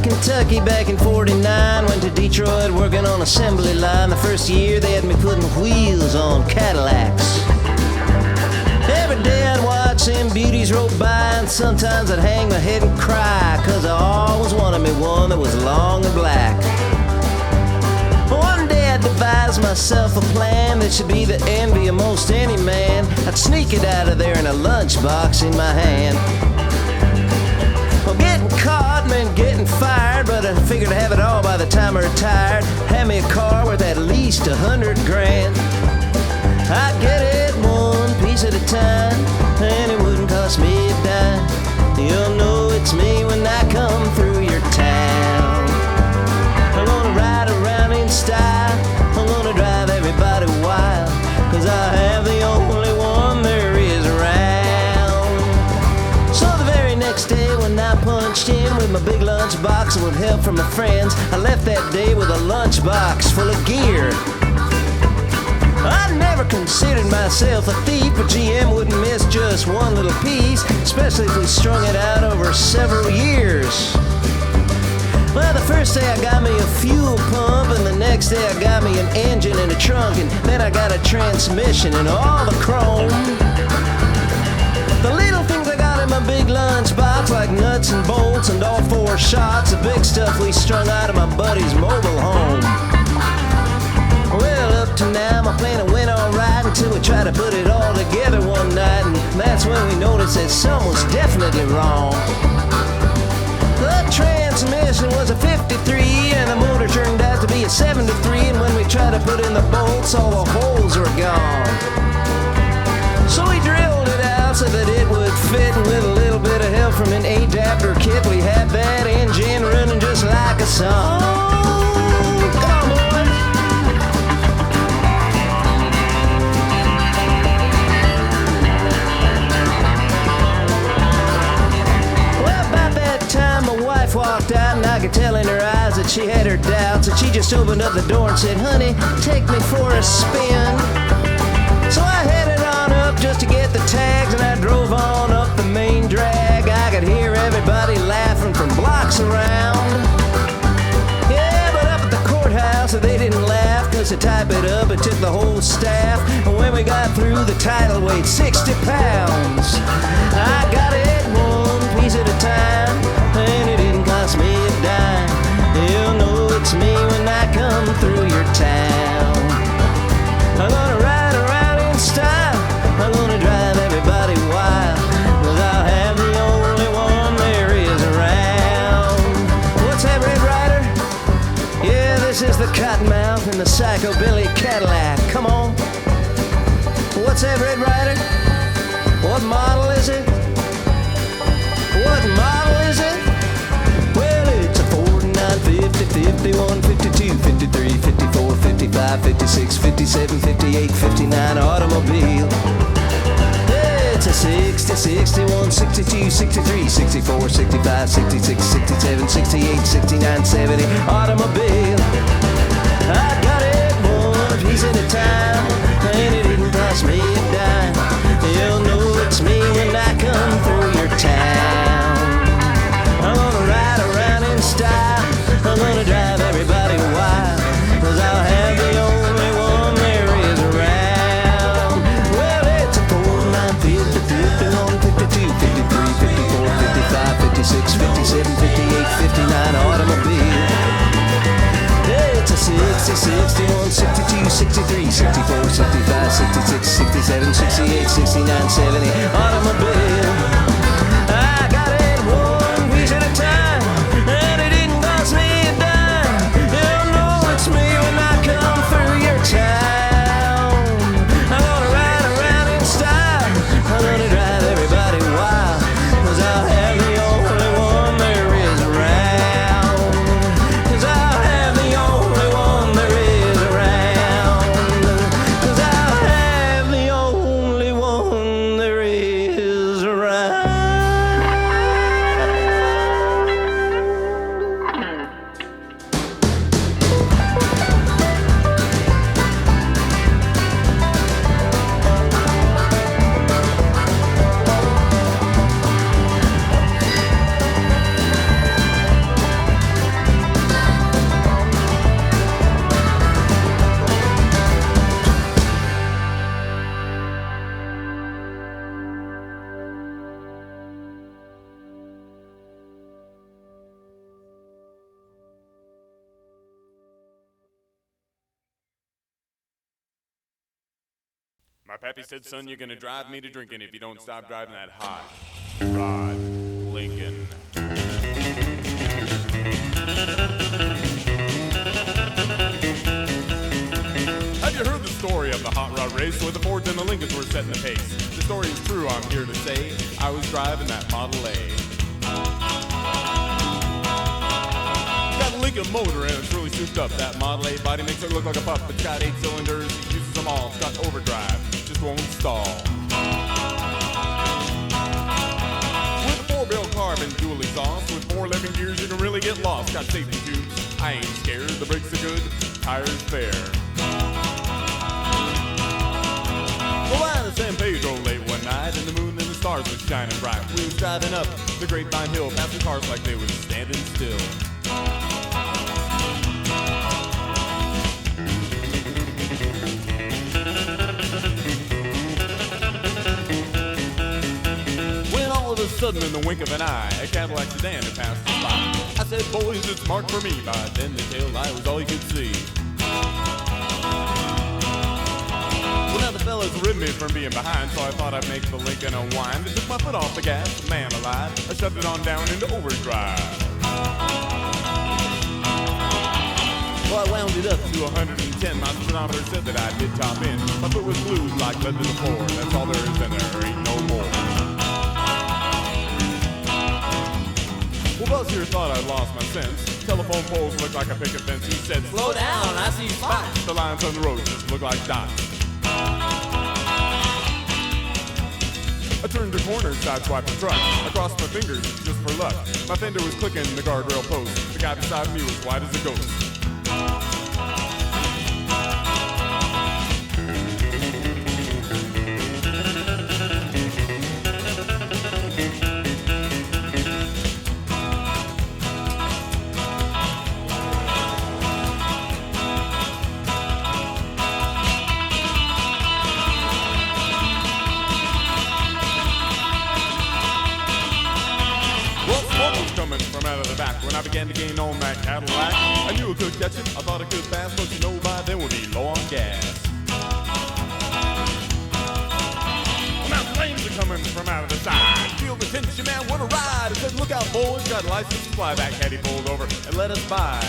Kentucky back in '49, went to Detroit working on assembly line. The first year they had me putting wheels on Cadillacs. Every day I'd watch them beauties roll by, and sometimes I'd hang my head and cry, 'cause I always wanted me one that was long and black. One day I devised myself a plan that should be the envy of most any man. I'd sneak it out of there in a lunchbox in my hand. Well, getting caught meant getting fired, but I figured I'd have it all by the time I retired. Have me a car worth at least $100 grand. I'd get it one piece at a time, and it wouldn't cost me a dime. You'll know it's me when I come through your town. I'm gonna ride around in style, I'm gonna drive everybody wild, 'cause I have the only one there is around. So the very next day when I punched in with my big lunchbox and with help from my friends, I left that day with a lunchbox full of gear. I never considered myself a thief, but GM wouldn't miss just one little piece, especially if we strung it out over several years. Well, the first day I got me a fuel pump, and the next day I got me an engine and a trunk, and then I got a transmission and all the chrome. The little things I got in my big lunchbox, like nuts and bolts and all four shots, the big stuff we strung out of my buddy's mobile home. Well, up to now my plan went alright until we tried to put it all together one night, and that's when we noticed that something was definitely wrong. The transmission was a 53 and the motor turned out to be a 73, and when we tried to put in the bolts, all the holes were gone. So we drilled it out so that it would fit, and with a little bit of help from an adapter kit, we had that engine running just like a song. Come on, boys. Well, about that time my wife walked out, and I could tell in her eyes that she had her doubts, and she just opened up the door and said, "Honey, take me for a spin." So I headed on up just to get the tags, and I drove on up the main drag. I could hear everybody laughing from blocks around. Yeah, but up at the courthouse they didn't laugh, 'cause to type it up it took the whole staff, and when we got through the title weighed 60 pounds. I got it one piece at a time, and it didn't cost me a dime. You'll know it's me when I come through your town. I'm gonna ride around in style, I'm gonna drive everybody wild, 'cause I'll have the only one there is around. What's that, Red Ryder? Yeah, this is the Cottonmouth and the Psychobilly Cadillac. Come on. What's that, Red Ryder? What model is it? What model is it? Well, it's a 49, 50, 51, 52, 53, 54, 55, 56, 57, 58, 59 automobile. It's a 60, 61, 62, 63, 64, 65, 66, 67, 68, 69, 70 automobile. I got it one piece at a time, and it didn't cost me a dime. You'll know it's me when I come through your town. I'm gonna ride around in style, I'm gonna drive everybody wild, 'cause I'll have the only one there is around. Well, it's a 49, 50, 51, 52, 53, 54, 55, 56, 57, 58, 59 automobile. It's a 60, 61, 62, 63, 64, 65, 66, 67, 68, 69, 70 automobile. I got it one piece at a time, and it didn't cost me a dime. You'll know it's me when I come through your town. I'm gonna ride around in style, I'm gonna drive everybody wild, 'cause I'll have the only one there is around. 'Cause I'll have the only one there is around. 'Cause I'll have the only one there is My pappy said, son, you're gonna drive me to drinking if you don't stop driving that hot rod Lincoln. Have you heard the story of the hot rod race where the Fords and the Lincolns were setting the pace? The story is true, I'm here to say. I was driving that Model A. Got a Lincoln motor and it's really souped up. That Model A body makes it look like a pup. It's got 8 cylinders, it uses them all. It's got overdrive, just won't stall. With a 4-barrel carb and dual exhaust, with 4 11 gears you can really get lost. Got safety tubes, I ain't scared. The brakes are good, tires fair. Well, out of San Pedro late one night, and the moon and the stars was shining bright. We was driving up the Grapevine Hill, passing cars like they was standing still. When all of a sudden, in the wink of an eye, a Cadillac sedan had passed us by. I said, boys, it's marked for me. By then the tail light was all you could see. Well, now the fellas ripped me from being behind, so I thought I'd make the Lincoln unwind. I took my foot off the gas, man alive, I shoved it on down into overdrive. Well, I wound it up to 110. My speedometer said that I did top in. My foot was glued like lead to the floor. That's all there is and there ain't no more. Well, Buzz here thought I'd lost my sense. Telephone poles looked like a picket fence. He said, slow down, I see spots. The lines on the road just look like dots. I turned the corner, sideswiped the truck. I crossed my fingers just for luck. My fender was clicking the guardrail post. The guy beside me was white as a ghost. From out of the back, when I began to gain on that Cadillac, I knew I could catch it, I thought I could pass, but you know by then we'd be low on gas. Well, now flames are coming from out of the side. Feel the tension, man, what a ride. I said, look out, boys, got a license to fly. That caddy pulled over and let us by.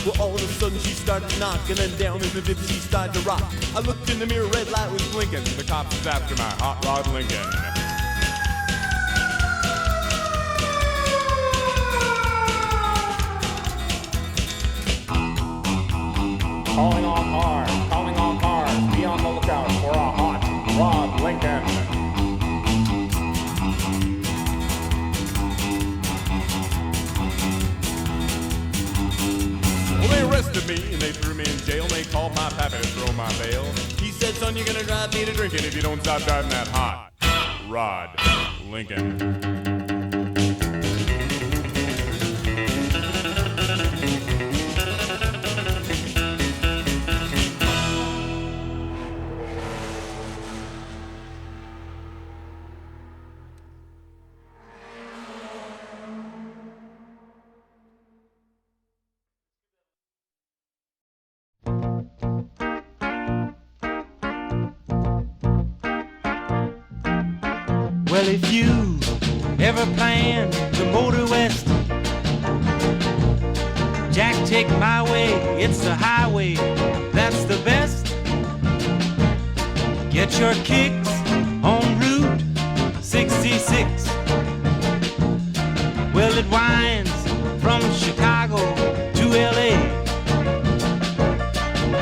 Well, all of a sudden she started knocking, and down in the dip she started to rock. I looked in the mirror, red light was blinking. The cops was after my hot rod Lincoln. Calling all cars, be on the lookout for a hot rod Lincoln. Well, they arrested me and they threw me in jail and they called my pappy to throw my bail. He said, son, you're gonna drive me to drinking if you don't stop driving that hot rod Lincoln. Well, if you ever plan to motor west, Jack, take my way, it's the highway, that's the best. Get your kicks on Route 66. Well, it winds from Chicago to LA,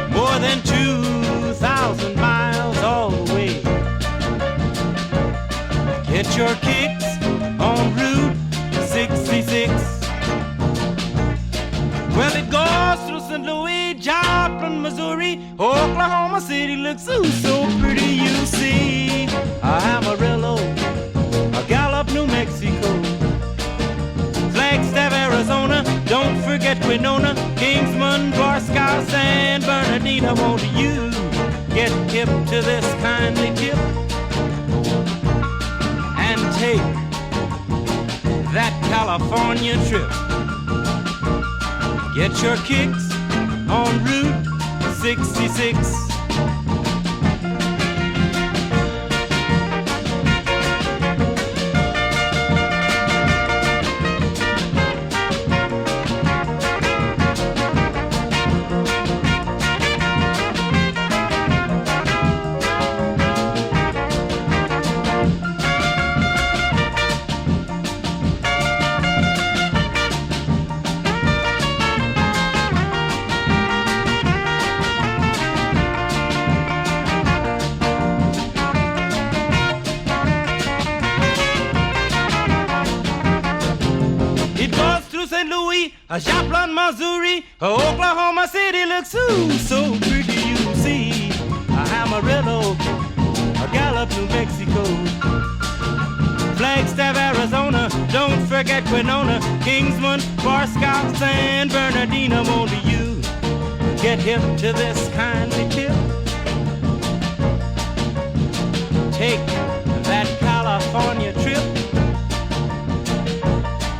more than 2,000 miles all the way. Get your kicks on Route 66. Well, it goes through St. Louis, Joplin, Missouri, Oklahoma City looks so pretty, you see. Amarillo, Gallup, New Mexico, Flagstaff, Arizona, don't forget Winona, Kingsman, Barstow, San Bernardino. Won't you get hip to this kindly tip and take that California trip? Get your kicks on Route 66. St. Louis, Joplin, Missouri, Oklahoma City looks so pretty, you see. Amarillo, Gallup, New Mexico, Flagstaff, Arizona, don't forget Winona, Kingsman, Barstow, San Bernardino. Won't you get hip to this kindly tip? Take that California trip.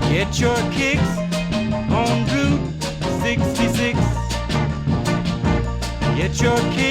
Get your kicks on Route 66. Get your kicks